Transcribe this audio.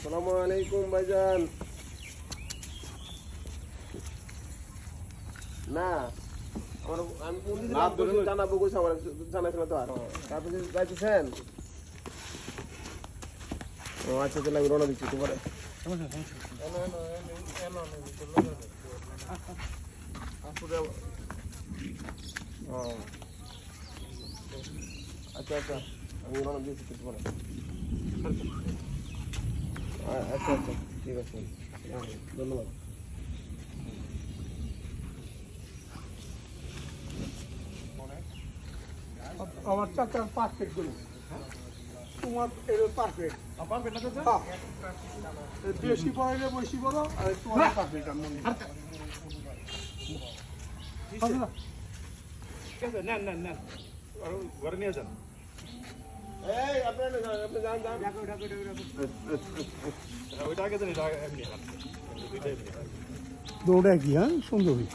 আসসালামু আলাইকুম ভাইজান। না আমি জানাবো কইছি, আমার জানাইছিল তো। আর আপনি যাইতেছেন? ও আচ্ছা, তাহলে আমি রওনা দিচ্ছি তোমার। আচ্ছা আচ্ছা, আমি রওনা দিচ্ছি তোমার। আচ্ছা আচ্ছা, ঠিক আছে, ধন্যবাদ। আমার চাচার পারফেক্ট গুলো তোমার এর পারফেক্ট বেশি পড়াইলে বেশি বলো, আর তোমার পারফেক্ট নেন নেন নেন ঘরে নিয়ে যান। দৌড়া কি? হ্যাঁ, সুন্দরী।